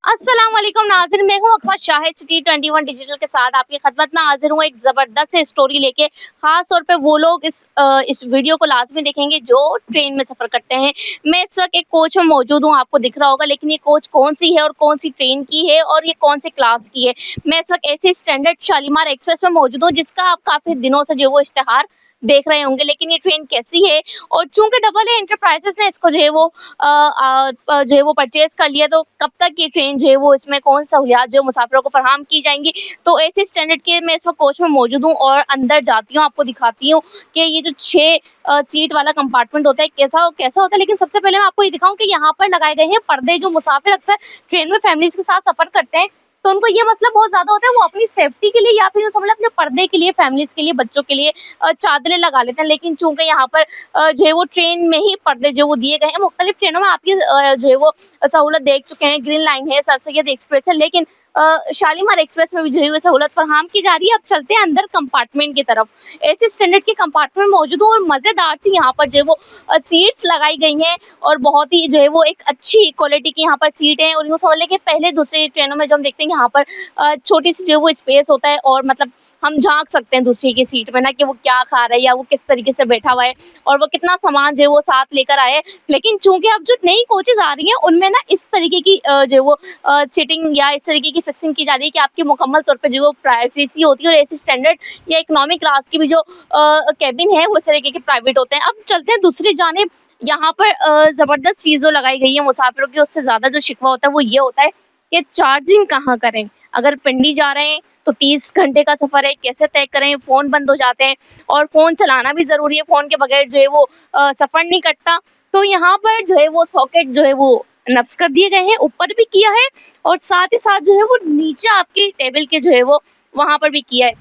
अस्सलाम वालेकुम नाज़रीन, मैं हूँ अक्सर शाहिद सिटी 21 डिजिटल के साथ आपकी खिदमत में हाजिर हूँ एक ज़बरदस्त से स्टोरी लेके। ख़ास तौर पे वो लोग इस वीडियो को लाज़मी देखेंगे जो ट्रेन में सफ़र करते हैं। मैं इस वक्त एक कोच में मौजूद हूँ, आपको दिख रहा होगा, लेकिन ये कोच कौन-सी है और कौन-सी ट्रेन की है और ये कौन-से क्लास की है। मैं इस वक्त एसी स्टैंडर्ड शालीमार एक्सप्रेस में मौजूद हूँ, जिसका आप काफ़ी दिनों से जो है वो इश्तिहार देख रहे होंगे, लेकिन ये ट्रेन कैसी है और चूँकि डबल ए एंटरप्राइज़ेज़ ने इसको जो है वो जो है वो परचेज़ कर लिया, तो कब तक ये ट्रेन जो है वो इसमें कौन सहूलियात जो मुसाफिरों को फराहम की जाएँगी। तो एसी स्टैंडर्ड के मैं इस वक्त कोच में मौजूद हूँ और अंदर जाती हूँ, आपको दिखाती हूँ कि ये जो 6 सीट वाला कंपार्टमेंट होता है कैसा कैसा होता है। लेकिन सबसे पहले मैं आपको ये दिखाऊँ कि यहाँ पर लगाए गए हैं पर्दे। जो मुसाफिर अक्सर ट्रेन में फैमिलीज़ के साथ सफ़र करते हैं, तो उनको ये मसला बहुत ज़्यादा होता है, वो अपनी सेफ्टी के लिए या फिर यूँ समझ लें अपने पर्दे के लिए, फैमिलीज़ के लिए, बच्चों के लिए चादरें लगा लेते हैं। लेकिन चूँकि यहाँ पर जो है वो ट्रेन में ही पर्दे जो वो दिए गए हैं, मुख्तलिफ ट्रेनों में आप ये जो है वो सहूलत देख चुके हैं। ग्रीन लाइन है, सर सैयद एक्सप्रेस है, लेकिन शालीमार एक्सप्रेस में भी जो है वो सहूलत फराहम की जा रही है। अब चलते हैं अंदर कंपार्टमेंट की तरफ। एसी स्टैंडर्ड के कंपार्टमेंट मौजूद हूँ और मज़ेदार सी यहाँ पर जो है वो सीट्स लगाई गई हैं और बहुत ही जो है वो एक अच्छी क्वालिटी की यहाँ पर सीट है। और यूँ समझ लें कि पहले दूसरी ट्रेनों में जो हम देखते हैं यहाँ पर छोटी सी जो है वो स्पेस होता है और मतलब हम झाँक सकते हैं दूसरे की सीट में, ना कि वो क्या खा रहा है या वो किस तरीके से बैठा हुआ है और वो कितना सामान जो है वो साथ लेकर आए। लेकिन चूँकि अब जो नई कोचेज़ आ रही हैं, उनमें ना इस तरीके की जो है वो सीटिंग या इस तरीके की फिक्सिंग की जा रही है कि आपकी मुकम्मल तौर पे जो है वो प्राइवेसी होती है। और एसी स्टैंडर्ड या इकोनॉमी क्लास की भी जो केबिन है, वो इस तरीके के प्राइवेट होते हैं। अब चलते हैं दूसरी जानिब। यहाँ पर ज़बरदस्त चीज़ जो लगाई गई है मुसाफिरों की, उससे ज़्यादा जो शिकवा होता है वो ये होता है कि चार्जिंग कहाँ करें। अगर पिंडी जा रहे हैं तो 30 घंटे का सफ़र है, कैसे तय करें? फ़ोन बंद हो जाते हैं और फ़ोन चलाना भी ज़रूरी है, फ़ोन के बगैर जो है वो सफ़र नहीं कटता। तो यहाँ पर जो है वो सॉकेट जो है वो नस्ब कर दिए गए हैं, ऊपर भी किया है और साथ ही साथ जो है वो नीचे आपकी टेबल के जो है वो वहाँ पर भी किया है।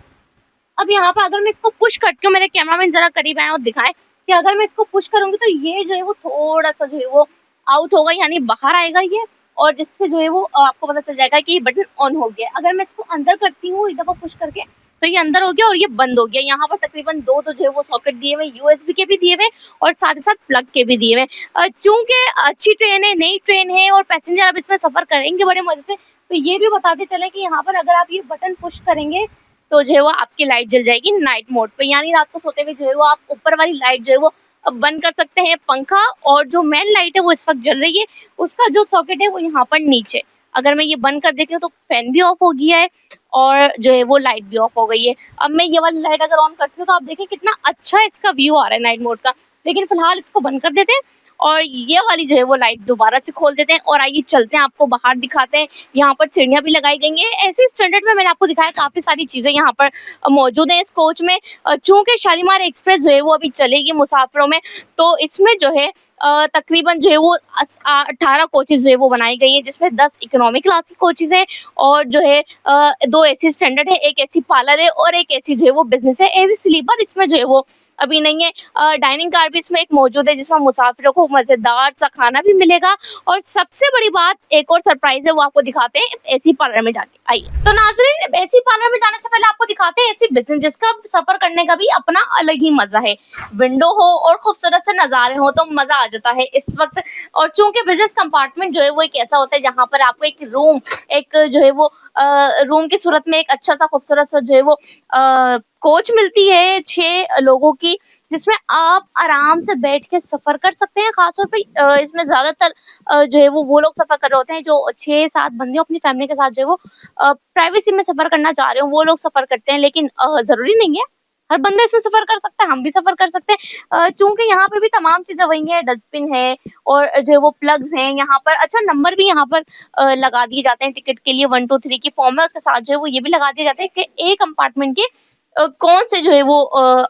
अब यहाँ पे अगर मैं इसको पुश करती हूँ, मेरे कैमरामैन ज़रा करीब आएँ और दिखाएँ कि अगर मैं इसको पुश करूँगी तो ये जो है वो थोड़ा-सा जो है वो आउट होगा, यानी बाहर आएगा ये, और जिससे जो है वो आपको पता चल जाएगा कि ये बटन ऑन हो गया। अगर मैं इसको अंदर करती हूँ एक दफ़ा पुश करके, तो ये अंदर हो गया और ये बंद हो गया। यहाँ पर तकरीबन 2 तो जो है वो सॉकेट दिए हुए हैं, यूएसबी के भी दिए हुए हैं और साथ ही साथ प्लग के भी दिए हुए हैं। चूँकि अच्छी ट्रेन है, नई ट्रेन है और पैसेंजर अब इसमें सफ़र करेंगे बड़े मज़े से, तो ये भी बताते चलें कि यहाँ पर अगर आप ये बटन पुश करेंगे तो जो है वो आपकी लाइट जल जाएगी नाइट मोड पे, यानी रात को सोते हुए जो है वो आप ऊपर वाली लाइट जो है वो बंद कर सकते हैं, पंखा, और जो मेन लाइट है वो इस वक्त जल रही है, उसका जो सॉकेट है वो यहाँ पर नीचे। अगर मैं ये बंद कर देती हूँ तो फैन भी ऑफ हो गया है और जो है वो लाइट भी ऑफ हो गई है। अब मैं ये वाली लाइट अगर ऑन करती हूँ तो आप देखें कितना अच्छा इसका व्यू आ रहा है नाइट मोड का। लेकिन फिलहाल इसको बंद कर देते हैं और ये वाली जो है वो लाइट दोबारा से खोल देते हैं और आइए चलते हैं, आपको बाहर दिखाते हैं। यहाँ पर सीढ़ियाँ भी लगाई गई हैं। ऐसे स्टैंडर्ड में मैंने आपको दिखाया काफ़ी सारी चीज़ें यहाँ पर मौजूद हैं इस कोच में। चूँकि शालीमार एक्सप्रेस जो है वो अभी चलेगी मुसाफिरों में, तो इसमें जो है तकरीबन जो है वो 18 कोचेज़ जो है वो बनाई गई हैं, जिसमें 10 इकोनॉमी क्लास की कोचेज़ हैं और जो है 2 एसी स्टैंडर्ड है, 1 एसी पार्लर है और 1 एसी जो है वो बिज़नेस है। एसी स्लीपर इसमें जो है वो अभी नहीं है। डाइनिंग कार भी इसमें एक मौजूद है, जिसमें मुसाफिरों को मज़ेदार सा खाना भी मिलेगा। और सबसे बड़ी बात, एक और सरप्राइज़ है, वो आपको दिखाते हैं एसी पार्लर में जाके। आइए तो नाज़रीन, एसी पार्लर में जाने से पहले आपको दिखाते हैं एसी बिज़नेस, जिसका सफ़र करने का भी अपना अलग ही मज़ा है। विंडो हो और खूबसूरत से नज़ारे हों तो मज़ा आ जाता है इस वक्त। और चूँकि बिज़नेस कंपार्टमेंट जो है वो एक ऐसा होता है जहाँ पर आपको एक रूम, एक जो है वो रूम की सूरत में एक अच्छा सा खूबसूरत सा जो है वो कोच मिलती है 6 लोगों की, जिसमें आप आराम से बैठ के सफ़र कर सकते हैं। ख़ास तौर पे इसमें ज़्यादातर जो है वो लोग सफ़र कर रहे होते हैं जो 6-7 बंदे अपनी फैमिली के साथ जो है वो प्राइवेसी में सफ़र करना चाह रहे हो, वो लोग सफ़र करते हैं। लेकिन ज़रूरी नहीं है, हर बंदा इसमें सफ़र कर सकता है, हम भी सफ़र कर सकते हैं। चूँकि यहाँ पे भी तमाम चीज़ें वही हैं, डस्टबिन है और जो है वो प्लग्स हैं यहाँ पर। अच्छा, नंबर भी यहाँ पर लगा दिए जाते हैं टिकट के लिए, 1 2 3 की फॉर्म है, उसके साथ जो है वो ये भी लगा दिए जाते हैं कि ए कंपार्टमेंट के कौन से जो है वो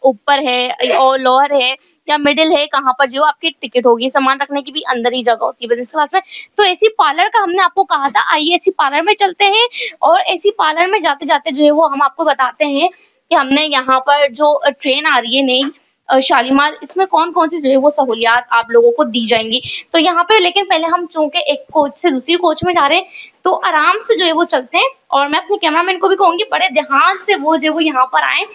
ऊपर है और लोअर है या मिडिल है, कहाँ पर जो आपकी टिकट होगी। सामान रखने की भी अंदर ही जगह होती है बिज़नेस क्लास में। तो एसी पार्लर का हमने आपको कहा था, आइए एसी पार्लर में चलते हैं और एसी पार्लर में जाते-जाते जो है वो हम आपको बताते हैं कि हमने यहाँ पर जो ट्रेन आ रही है नई शालीमार, इसमें कौन-कौन सी जो है वो सहूलियात आप लोगों को दी जाएँगी। तो यहाँ पे लेकिन पहले हम चूँकि एक कोच से दूसरी कोच में जा रहे हैं, तो आराम से जो है वो चलते हैं और मैं अपने कैमरामैन को भी कहूँगी बड़े ध्यान से वो जो है वो यहाँ पर आएँ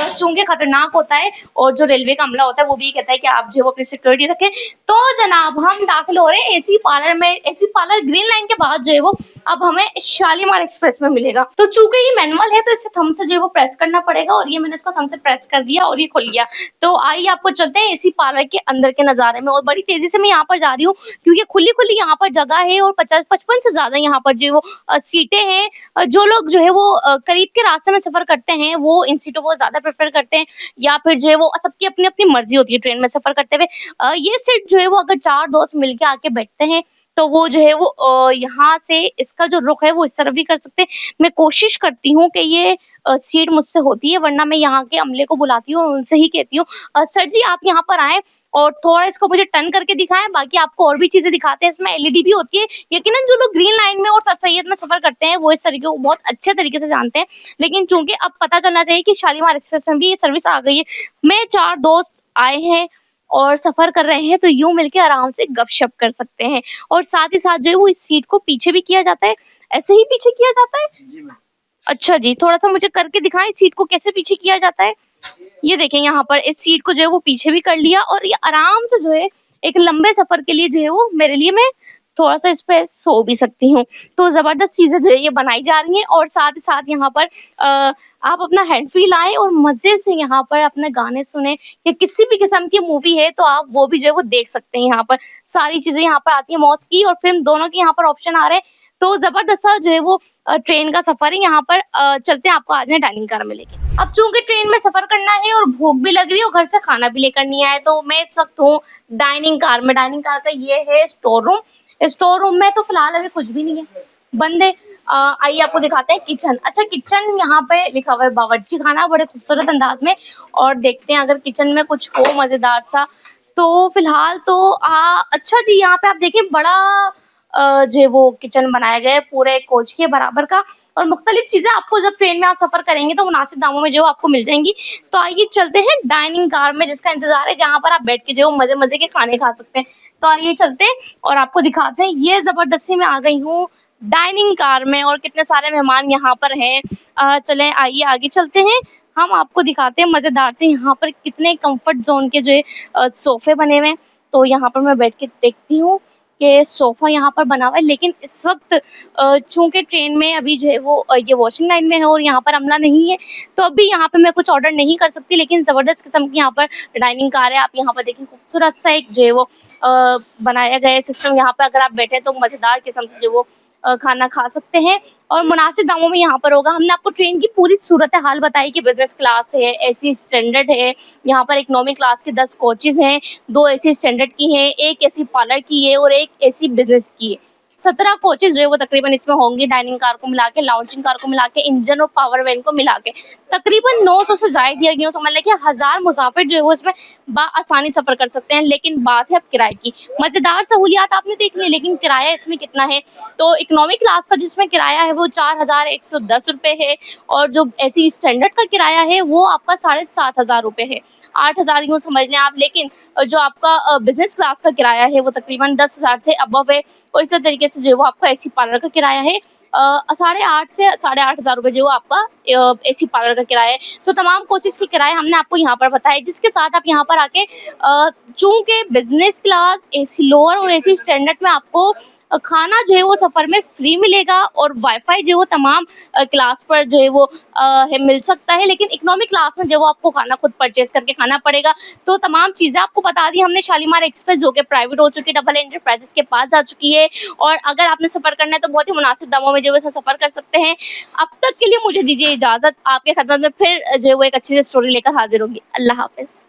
चूँकि खतरनाक होता है और जो रेलवे का अमला होता है वो भी कहता है कि आप जो है वो अपनी सिक्योरिटी रखें। तो जनाब हम दाखिल हो रहे हैं एसी पार्लर में। एसी पार्लर ग्रीन लाइन के बाद जो है वो अब हमें शालीमार एक्सप्रेस में मिलेगा। तो चूँकि ये मैनुअल है तो इसे थंब से जो है वो प्रेस करना पड़ेगा और ये मैंने इसको थंब से प्रेस कर दिया और ये खुल गया। तो आइए आपको चलते हैं एसी पार्लर के अंदर के नज़ारे में। और बड़ी तेज़ी से मैं यहाँ पर जा रही हूँ क्योंकि खुली-खुली यहाँ पर जगह है और 50-55 से ज़्यादा यहाँ पर जो है वो सीटें हैं। जो लोग जो है वो करीब के रास्ते में सफ़र करते हैं वो इन सीटों को ज़्यादा प्रेफ़र करते हैं, या फिर जो है वो सबकी अपनी-अपनी मर्ज़ी होती है ट्रेन में सफ़र करते हुए। ये सीट जो है वो अगर 4 दोस्त मिलके आके बैठते हैं तो वो जो है वो यहाँ से इसका जो रुख है वो इस तरफ भी कर सकते हैं। मैं कोशिश करती हूँ कि ये सीट मुझसे होती है, वरना मैं यहाँ के अमले को बुलाती हूँ और उनसे ही कहती हूँ सर जी आप यहाँ पर आएँ और थोड़ा इसको मुझे टर्न करके दिखाएँ, बाकी आपको और भी चीज़ें दिखाते हैं। इसमें एलईडी भी होती है। यकीनन जो लोग ग्रीन लाइन में और सर सैयद में सफ़र करते हैं वो इस तरीके को बहुत अच्छे तरीके से जानते हैं। लेकिन चूँकि अब पता चलना चाहिए कि शालीमार एक्सप्रेस में भी ये सर्विस आ गई है। मैं 4 दोस्त आए हैं और सफ़र कर रहे हैं तो यूँ मिलके आराम से गपशप कर सकते हैं। और साथ ही साथ जो है वो इस सीट को पीछे भी किया जाता है। ऐसे ही पीछे किया जाता है? जी मैम। अच्छा जी, थोड़ा-सा मुझे करके दिखाएँ इस सीट को कैसे पीछे किया जाता है? ये देखें यहाँ पर इस सीट को जो है वो पीछे भी कर लिया और ये आराम से जो है एक लंबे सफ़र के लिए जो है वो मेरे लिए मैं थोड़ा-सा इस पे सो भी सकती हूँ। तो ज़बरदस्त चीज़ें जो है ये बनाई जा रही हैं और साथ ही साथ यहाँ पर आप अपना हैंड फ्री लाएँ और मज़े से यहाँ पर अपने गाने सुनें या किसी भी किस्म की मूवी है तो आप वो भी जो है वो देख सकते हैं यहाँ पर। सारी चीज़ें यहाँ पर आती हैं, मौज की और फ़िल्म दोनों के यहाँ पर ऑप्शन आ रहे हैं। तो ज़बरदस्त सा जो है वो ट्रेन का सफ़र है। यहाँ पर चलते हैं आपको आज ना डाइनिंग कार में लेके। अब चूँकि ट्रेन में सफ़र करना है और भूख भी लग रही है और घर से खाना भी लेकर नहीं आए तो मैं इस वक़्त हूँ डाइनिंग कार में। डाइनिंग कार का ये है स्टोर रूम। स्टोर रूम में तो फ़िलहाल अभी कुछ भी नहीं है, बंद है। आइए आपको दिखाते हैं किचन। अच्छा किचन यहाँ पे लिखा हुआ है बावर्ची खाना बड़े खूबसूरत अंदाज में, और देखते हैं अगर किचन में कुछ हो मज़ेदार सा। तो फ़िलहाल तो अच्छा जी यहाँ पे आप देखिए बड़ा जो है वो किचन बनाया गया है पूरे कोच के बराबर का, और मुख्तलिफ चीज़ें आपको जब ट्रेन में आप सफ़र करेंगे तो मुनासिब दामों में जो है आपको मिल जाएँगी। तो आइए चलते हैं डाइनिंग कार में जिसका इंतज़ार है, जहाँ पर आप बैठ के जो है मज़े-मज़े के खाने खा सकते हैं। तो आइए चलते हैं और आपको दिखाते हैं। ये ज़बरदस्ती मैं आ गई हूँ डाइनिंग कार में और कितने सारे मेहमान यहाँ पर हैं। चलें आइए आगे चलते हैं। हम आपको दिखाते हैं मज़ेदार से यहाँ पर कितने कम्फर्ट ज़ोन के जो है सोफ़े बने हुए हैं। तो यहाँ पर मैं बैठ के देखती हूँ कि सोफ़ा यहाँ पर बना हुआ है, लेकिन इस वक़्त चूँकि ट्रेन में अभी जो है वो ये वॉशिंग लाइन में है और यहाँ पर अमला नहीं है, तो अभी यहाँ पे मैं कुछ ऑर्डर नहीं कर सकती। लेकिन ज़बरदस्त किस्म की यहाँ पर डाइनिंग कार है। आप यहाँ पर देखें खूबसूरत सा एक जो है वो बनाया गया है सिस्टम। यहाँ पे अगर आप बैठे तो मज़ेदार किस्म से जो वो खाना खा सकते हैं और मुनासिब दामों में यहाँ पर होगा। हमने आपको ट्रेन की पूरी सूरत-ए-हाल बताई कि बिज़नेस क्लास है, एसी स्टैंडर्ड है, यहाँ पर इकोनॉमी क्लास के 10 कोचेज़ हैं, 2 एसी स्टैंडर्ड की हैं, 1 एसी पार्लर की है और 1 एसी बिज़नेस की है। 17 कोचेज़ जो है वो तकरीबन इसमें होंगे, डाइनिंग कार को मिला के, लाउंजिंग कार को मिला के, इंजन और पावर वैन को मिला के। तकरीबन 900 से ज़ायद दिया गया, समझ लें कि 1000 मुसाफिर जो है वो इसमें बाआसानी सफ़र कर सकते हैं। लेकिन बात है अब किराए की। मज़ेदार सहूलियात आपने देख ली, लेकिन किराया इसमें कितना है? तो इकोनॉमी क्लास का जिसमें किराया है वो 4110 रुपए है और जो एसी स्टैंडर्ड का किराया है वो आपका 7500 रुपए है। 8000 यूँ समझ लें आप। लेकिन जो आपका बिज़नेस क्लास का किराया है वो तकरीबन 10,000 से अबव है और इसी तरीके से जो है वो आपका एसी पार्लर का किराया है 8.5 से 8,500 रुपए जो आपका एसी पार्लर का किराया है। तो तमाम कोचेज़ के किराए हमने आपको यहाँ पर बताए, जिसके साथ आप यहाँ पर आके चूँकि बिज़नेस क्लास, एसी लोअर और एसी स्टैंडर्ड में आपको खाना जो है वो सफ़र में फ्री मिलेगा और वाईफ़ाई जो है वो तमाम क्लास पर जो है वो मिल सकता है। लेकिन इकोनॉमी क्लास में जो है वो आपको खाना खुद परचेज़ करके खाना पड़ेगा। तो तमाम चीज़ें आपको बता दी हमने। शालीमार एक्सप्रेस जो कि प्राइवेट हो चुकी है, डबल एंटरप्राइजेज़ के पास जा चुकी है और अगर आपने सफ़र करना है तो बहुत ही मुनासिब दामों में जो है वो सफ़र कर सकते हैं। अब तक के लिए मुझे दीजिए इजाज़त। आपके खिदमत में फिर जो है वो एक अच्छी सी स्टोरी लेकर हाज़िर होंगी। अल्लाह हाफ़िज़।